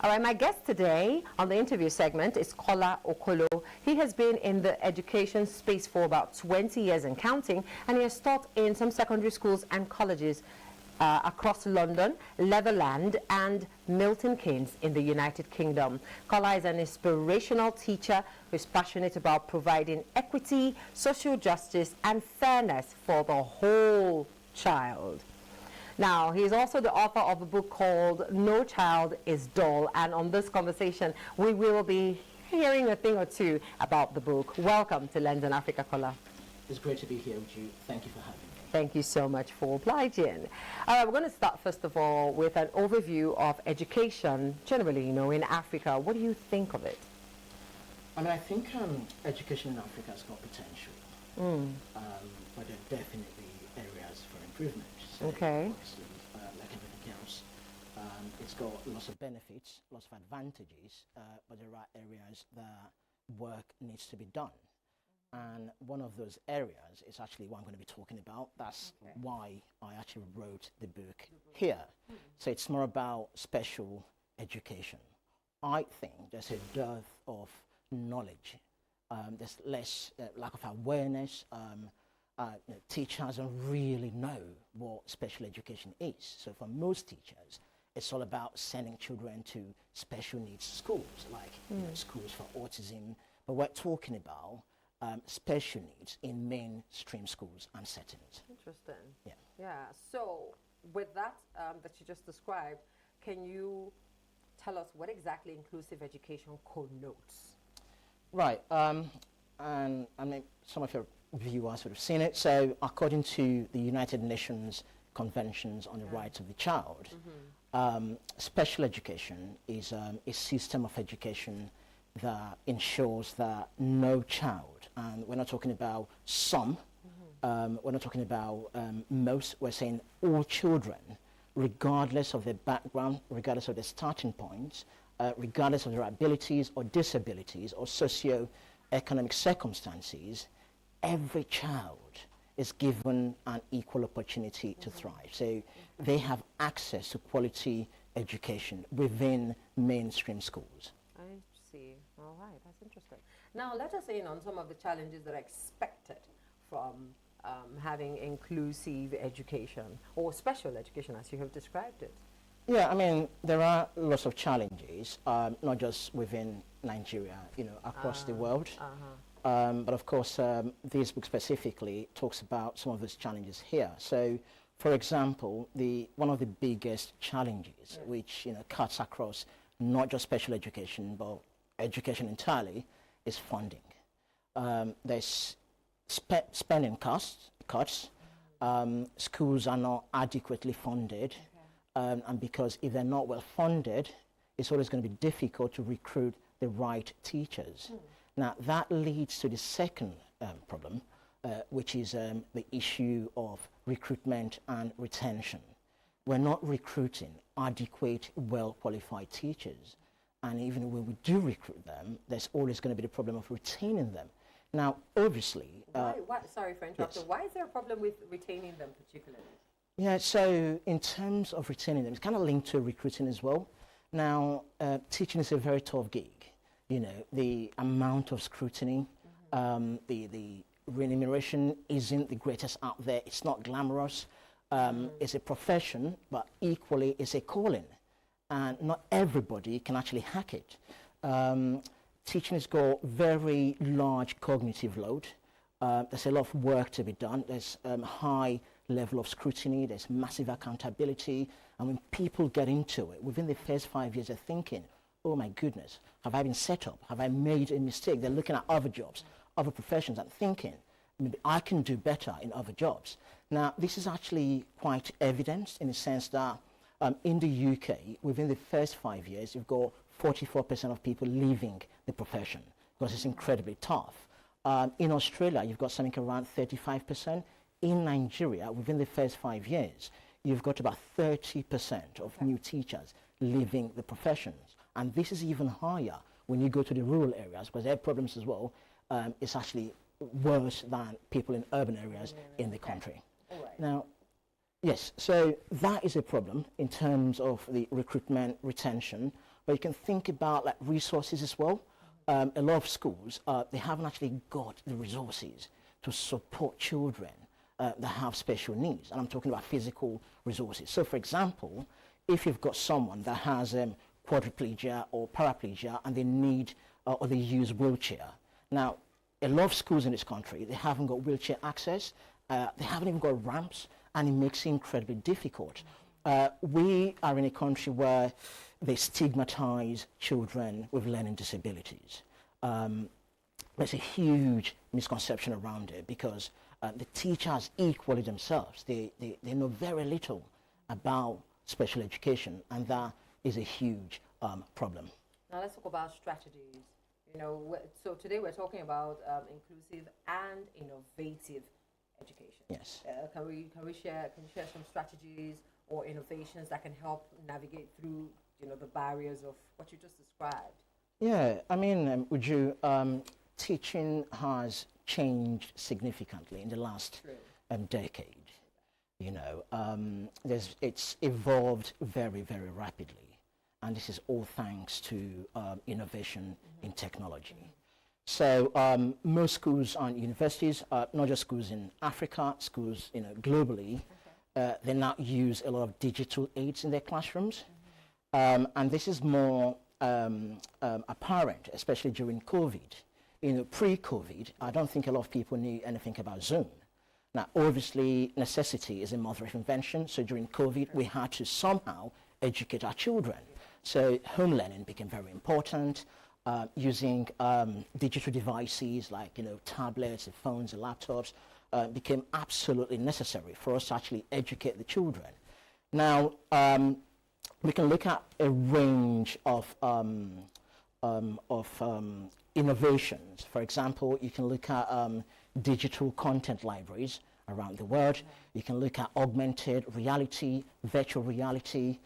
All right, my guest today on the interview segment is Kola Okolo. He has been in the education space for about 20 years and counting, and he has taught in some secondary schools and colleges across London, Netherlands, and Milton Keynes in the United Kingdom. Kola is an inspirational teacher who is passionate about providing equity, social justice, and fairness for the whole child. Now, he is also the author of a book called No Child is Dull, and on this conversation, we will be hearing a thing or two about the book. Welcome to Lens in Africa, Kola. It's great to be here with you. Thank you for having me. Thank you so much for obliging. All right, we're going to start, first of all, with an overview of education, generally, in Africa. What do you think of it? I mean, I think education in Africa has got potential, but there are definitely areas for improvement. So Okay. Obviously, like everything else, it's got lots of benefits, lots of advantages, but there are areas that work needs to be done. And one of those areas is actually what I'm going to be talking about. That's why I actually wrote the book here. So it's more about special education. I think there's a dearth of knowledge. There's less lack of awareness. Teachers don't really know what special education is. So for most teachers, it's all about sending children to special needs schools, like schools for autism. But we're talking about special needs in mainstream schools and settings. Interesting. Yeah. Yeah. So with that that you just described, can you tell us what exactly inclusive education connotes? Right. And I mean, some of your viewers would have seen it. So according to the United Nations Conventions on the Rights of the Child, special education is a system of education that ensures that no child, and we're not talking about some, we're not talking about most, we're saying all children, regardless of their background, regardless of their starting points, regardless of their abilities or disabilities or socio-economic circumstances, every child is given an equal opportunity to thrive. So they have access to quality education within mainstream schools. I see. All right, that's interesting. Now, let us in on some of the challenges that are expected from having inclusive education or special education, as you have described it. Yeah, I mean, there are lots of challenges, not just within Nigeria, across the world. But of course, this book specifically talks about some of those challenges here. So, for example, one of the biggest challenges, which cuts across not just special education, but education entirely, is funding. There's spending cuts. Schools are not adequately funded, and because if they're not well funded, it's always going to be difficult to recruit the right teachers. Now, that leads to the second problem, which is the issue of recruitment and retention. We're not recruiting adequate, well-qualified teachers. And even when we do recruit them, there's always going to be the problem of retaining them. Now, obviously... sorry for interrupting. Yes. Why is there a problem with retaining them particularly? Yeah, so in terms of retaining them, it's kind of linked to recruiting as well. Now, teaching is a very tough gig. The amount of scrutiny, the remuneration isn't the greatest out there. It's not glamorous. It's a profession, but equally it's a calling. And not everybody can actually hack it. Teaching has got very large cognitive load. There's a lot of work to be done. There's high level of scrutiny. There's massive accountability. And when people get into it, within the first 5 years, they're thinking, oh my goodness, have I been set up? Have I made a mistake? They're looking at other jobs, other professions, and thinking, maybe I can do better in other jobs. Now, this is actually quite evident in the sense that in the UK, within the first 5 years, you've got 44% of people leaving the profession because it's incredibly tough. In Australia, you've got something around 35%. In Nigeria, within the first 5 years, you've got about 30% of new teachers leaving the professions. And this is even higher when you go to the rural areas, because they have problems as well. It's actually worse than people in urban areas in the country. Now, yes, so that is a problem in terms of the recruitment, retention. But you can think about like resources as well. A lot of schools, they haven't actually got the resources to support children that have special needs. And I'm talking about physical resources. So for example, if you've got someone that has quadriplegia or paraplegia and they need or they use wheelchair. Now, a lot of schools in this country, they haven't got wheelchair access, they haven't even got ramps, and it makes it incredibly difficult. We are in a country where they stigmatize children with learning disabilities. There's a huge misconception around it because the teachers equally themselves, they know very little about special education, and that is a huge problem. Now let's talk about strategies. So today we're talking about inclusive and innovative education. Yes. Can you share some strategies or innovations that can help navigate through the barriers of what you just described? Yeah, I mean, teaching has changed significantly in the last decade. It's evolved very, very rapidly, and this is all thanks to innovation in technology. So most schools and universities, not just schools in Africa, schools globally, they now use a lot of digital aids in their classrooms, and this is more apparent, especially during COVID. Pre-COVID, I don't think a lot of people knew anything about Zoom. Now, obviously, necessity is a mother of invention, so during COVID, we had to somehow educate our children. So home learning became very important, using digital devices like, tablets, and phones, and laptops became absolutely necessary for us to actually educate the children. Now, we can look at a range of innovations. For example, you can look at digital content libraries around the world. You can look at augmented reality, virtual reality.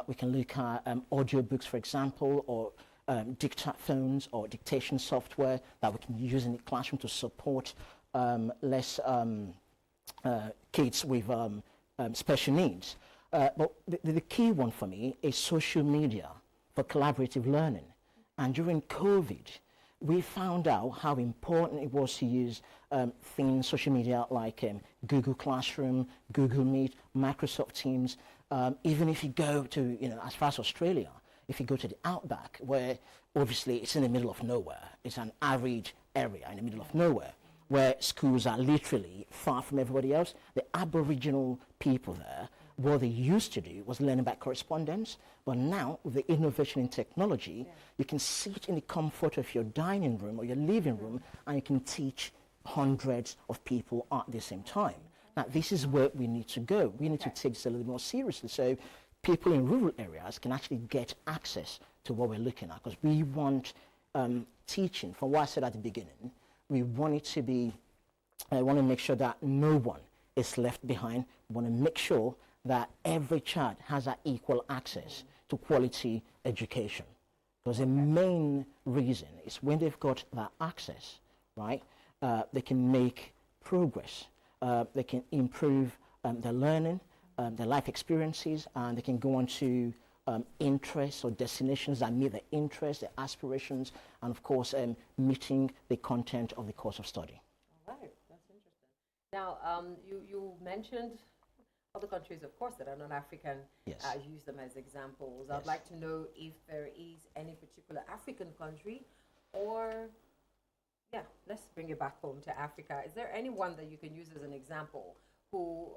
We can look at audiobooks, for example, or dictaphones or dictation software that we can use in the classroom to support less kids with special needs. But the key one for me is social media for collaborative learning. And during COVID, we found out how important it was to use things, social media like Google Classroom, Google Meet, Microsoft Teams. Even if you go to, as far as Australia, if you go to the outback, where obviously it's in the middle of nowhere, it's an arid area in the middle of nowhere, where schools are literally far from everybody else. The Aboriginal people there, what they used to do was learning by correspondence, but now with the innovation in technology, you can sit in the comfort of your dining room or your living room, and you can teach hundreds of people at the same time. Now, this is where we need to go. We need to take this a little more seriously, so people in rural areas can actually get access to what we're looking at, because we want teaching, from what I said at the beginning, we want it to be, I want to make sure that no one is left behind. We want to make sure that every child has that equal access to quality education. Because the main reason is when they've got that access, right, they can make progress, they can improve their learning, their life experiences, and they can go on to interests or destinations that meet their interests, their aspirations, and of course meeting the content of the course of study. All right, that's interesting. Now, you mentioned other countries, of course, that are non-African, use them as examples. I'd like to know if there is any particular African country, or, let's bring it back home to Africa. Is there anyone that you can use as an example who,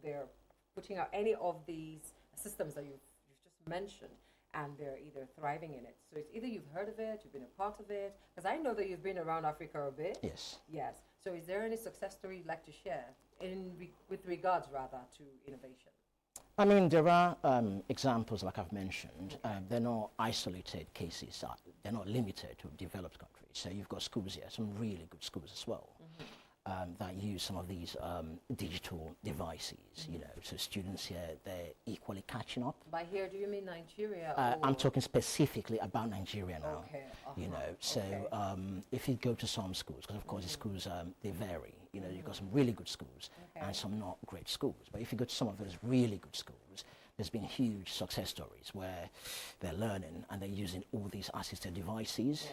they're putting out any of these systems that you've just mentioned, and they're either thriving in it? So it's either you've heard of it, you've been a part of it, because I know that you've been around Africa a bit. Yes. Yes. So is there any success story you'd like to share with regards, rather, to innovation? I mean, there are examples, like I've mentioned. They're not isolated cases. They're not limited to developed countries. So you've got schools here, some really good schools as well, that use some of these digital devices, so students here, they're equally catching up. By here, do you mean Nigeria? I'm talking specifically about Nigeria now. Okay. So if you go to some schools, because of course the schools, they vary, you've got some really good schools and some not great schools. But if you go to some of those really good schools, there's been huge success stories where they're learning and they're using all these assisted devices.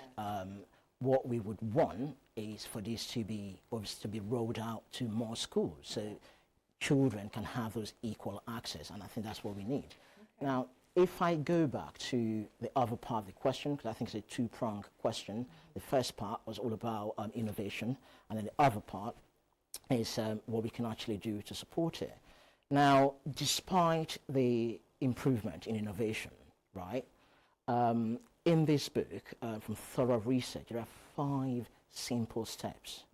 What we would want is for this to be rolled out to more schools, so children can have those equal access, and I think that's what we need. Now, if I go back to the other part of the question, because I think it's a two-pronged question, the first part was all about innovation, and then the other part is what we can actually do to support it. Now, despite the improvement in innovation, right, in this book, from thorough research, there are 5 simple steps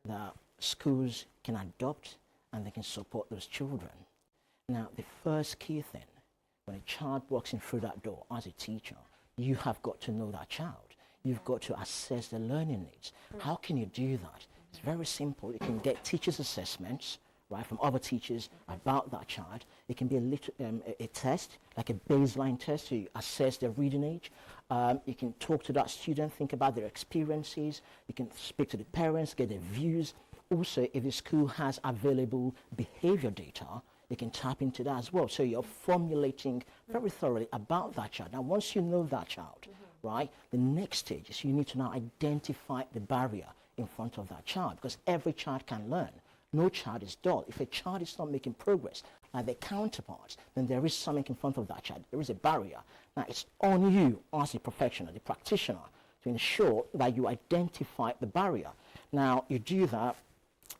that schools can adopt and they can support those children. Now, the first key thing, when a child walks in through that door as a teacher, you have got to know that child. You've got to assess their learning needs. How can you do that? It's very simple. You can get teachers' assessments, right, from other teachers about that child. It can be a test, like a baseline test to assess their reading age. You can talk to that student, think about their experiences. You can speak to the parents, get their views. Also, if the school has available behavior data, you can tap into that as well. So you're formulating very thoroughly about that child. Now, once you know that child, right, the next stage is you need to now identify the barrier in front of that child, because every child can learn. No child is dull. If a child is not making progress like their counterparts, then there is something in front of that child. There is a barrier. Now, it's on you as a professional, the practitioner, to ensure that you identify the barrier. Now, you do that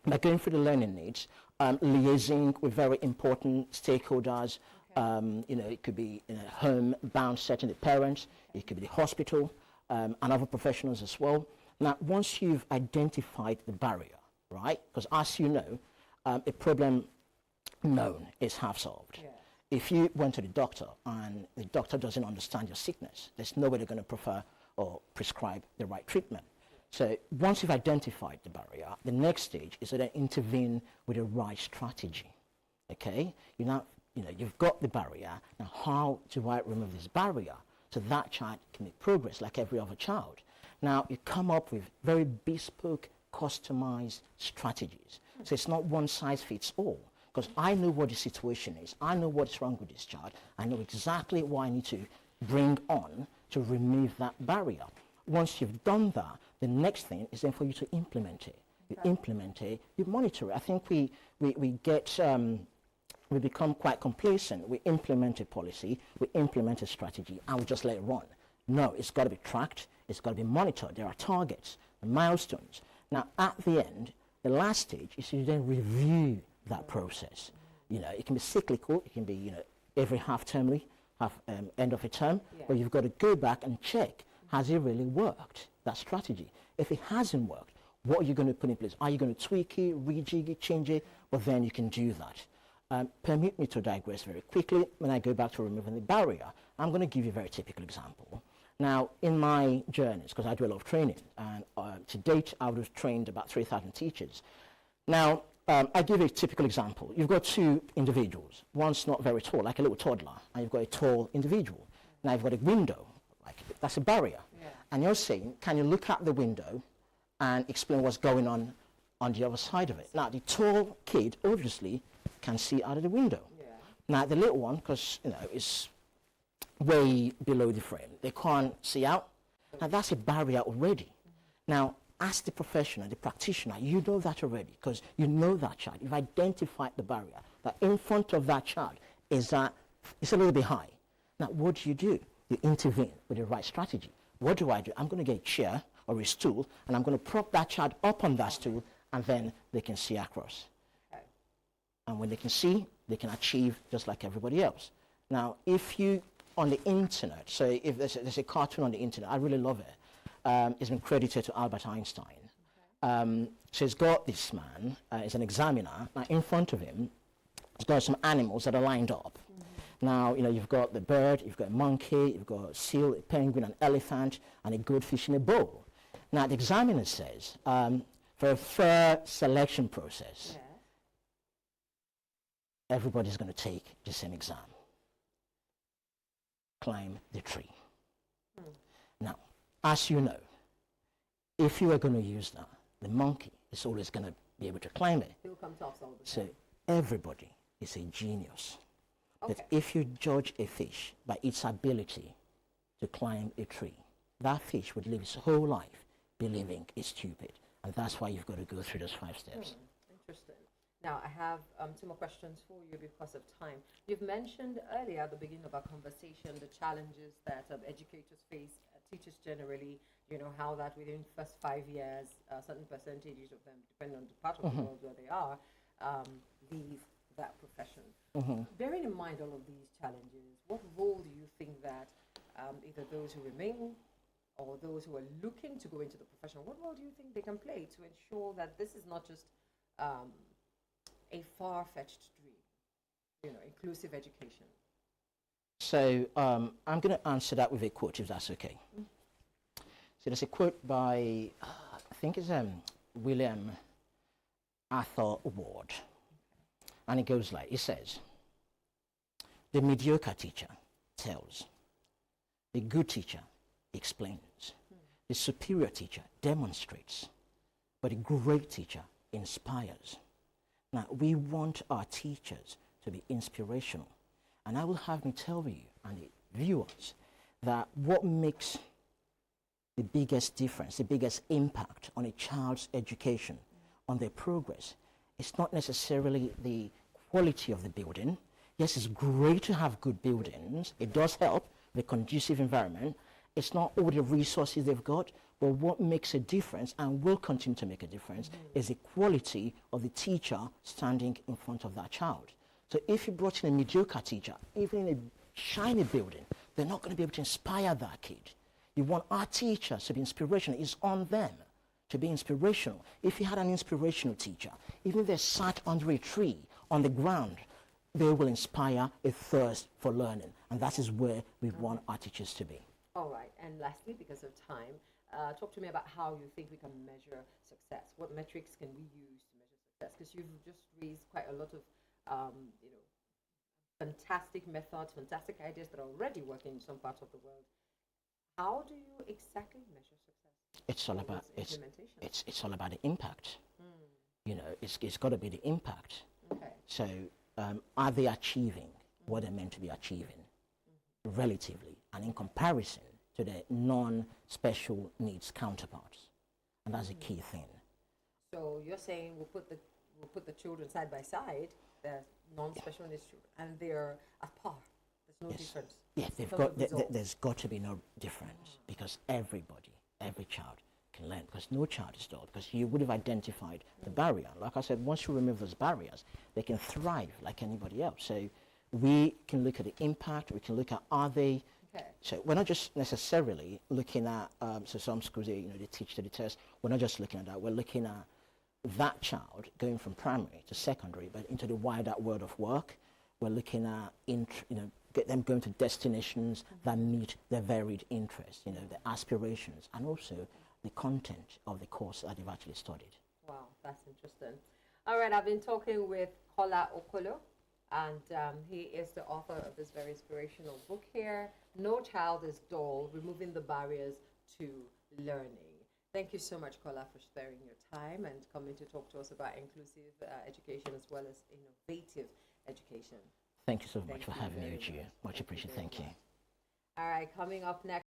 by going through the learning needs, liaising with very important stakeholders. It could be in a home-bound setting, the parents, it could be the hospital, and other professionals as well. Now, once you've identified the barrier, right, because as you know, a problem known is half solved. Yeah. If you went to the doctor and the doctor doesn't understand your sickness, there's no way they're going to prefer or prescribe the right treatment. So once you've identified the barrier, the next stage is to then intervene with the right strategy. Okay? You've got the barrier. Now, how do I remove this barrier so that child can make progress like every other child? Now, you come up with very bespoke, customized strategies. So it's not one size fits all, because I know what the situation is. I know what's wrong with this child. I know exactly what I need to bring on to remove that barrier. Once you've done that, the next thing is then for you to implement it. You implement it, you monitor it. I think we become quite complacent. We implement a policy, we implement a strategy, and we just let it run. No, it's got to be tracked, it's got to be monitored. There are targets, milestones. Now, at the end, the last stage is to then review that process. It can be cyclical, it can be, every half-termly, end of a term, where you've got to go back and check, has it really worked, that strategy? If it hasn't worked, what are you going to put in place? Are you going to tweak it, rejig it, change it? Well, then you can do that. Permit me to digress very quickly. When I go back to removing the barrier, I'm going to give you a very typical example. Now, in my journeys, because I do a lot of training, and to date, I would have trained about 3,000 teachers. Now, I give a typical example. You've got 2 individuals. One's not very tall, like a little toddler, and you've got a tall individual. Now, you've got a window. That's a barrier. Yeah. And you're saying, can you look out the window and explain what's going on the other side of it? Now, the tall kid obviously can see out of the window. Yeah. Now, the little one, because, is way below the frame, they can't see out. Now, that's a barrier already. Now, as the professional, the practitioner, you know that already, because you know that child. You've identified the barrier, that in front of that child is that it's a little bit high. Now, what do? You intervene with the right strategy. What do? I'm going to get a chair or a stool, and I'm going to prop that child up on that stool, and then they can see across. Okay. And when they can see, they can achieve just like everybody else. Now, if you, on the internet, so if there's a cartoon on the internet, I really love it. It's been credited to Albert Einstein. Okay. So it's got this man, he's an examiner. Now, in front of him, he's got some animals that are lined up. Now, you've got the bird, you've got a monkey, you've got a seal, a penguin, an elephant, and a goldfish in a bowl. Now, the examiner says, for a fair selection process, everybody's going to take the same exam. Climb the tree. Now, as you know, if you are going to use that, the monkey is always going to be able to climb it. He'll come top all the time. So everybody is a genius. Okay. That if you judge a fish by its ability to climb a tree, that fish would live its whole life believing it's stupid. And that's why you've got to go through those 5 steps. Interesting. Now, I have 2 more questions for you because of time. You've mentioned earlier at the beginning of our conversation the challenges that educators face, teachers generally, you know, how that within the first 5 years, certain percentages of them, depending on the part of the world where they are, leave that profession. Bearing in mind all of these challenges, what role do you think that either those who remain or those who are looking to go into the profession, what role do you think they can play to ensure that this is not just a far-fetched dream, you know, inclusive education? So I'm going to answer that with a quote, if that's okay. So there's a quote by, I think it's William Arthur Ward. And it goes like, it says, the mediocre teacher tells, the good teacher explains, the superior teacher demonstrates, but the great teacher inspires. Now, we want our teachers to be inspirational. And I will have me tell you and the viewers that what makes the biggest difference, the biggest impact on a child's education, on their progress, it's not necessarily the quality of the building. Yes, it's great to have good buildings. It does help the conducive environment. It's not all the resources they've got, but what makes a difference and will continue to make a difference is the quality of the teacher standing in front of that child. So if you brought in a mediocre teacher, even in a shiny building, they're not going to be able to inspire that kid. You want our teachers to be inspirational. It's on them to be inspirational. If you had an inspirational teacher, even if they sat under a tree on the ground, they will inspire a thirst for learning. And that is where we want our teachers to be. All right. And lastly, because of time, talk to me about how you think we can measure success. What metrics can we use to measure success? Because you've just raised quite a lot of, you know, fantastic methods, fantastic ideas that are already working in some parts of the world. How do you exactly measure success? It's all about it's all about the impact. You know, it's got to be the impact. Okay. So, are they achieving what they're meant to be achieving, relatively, and in comparison to their non-special needs counterparts? And that's a key thing. So you're saying we'll put the children side by side, the non-special needs children, and they're at par. There's no difference. Yeah, there's got to be no difference because every child can learn, because no child is dull, because you would have identified the barrier. Like I said, once you remove those barriers, they can thrive like anybody else. So we can look at the impact, we can look at are they, so we're not just necessarily looking at, so some schools, they teach to the test, we're not just looking at that, we're looking at that child going from primary to secondary, but into the wider world of work. We're looking at, get them going to destinations that meet their varied interests, their aspirations, and also the content of the course that they've actually studied. Wow, that's interesting. All right, I've been talking with Kola Okolo, and he is the author of this very inspirational book here, No Child is Dull, Removing the Barriers to Learning. Thank you so much, Kola, for sparing your time and coming to talk to us about inclusive education as well as innovative education. Thank you so much for having me with you. Much appreciated. Thank you. All right, coming up next.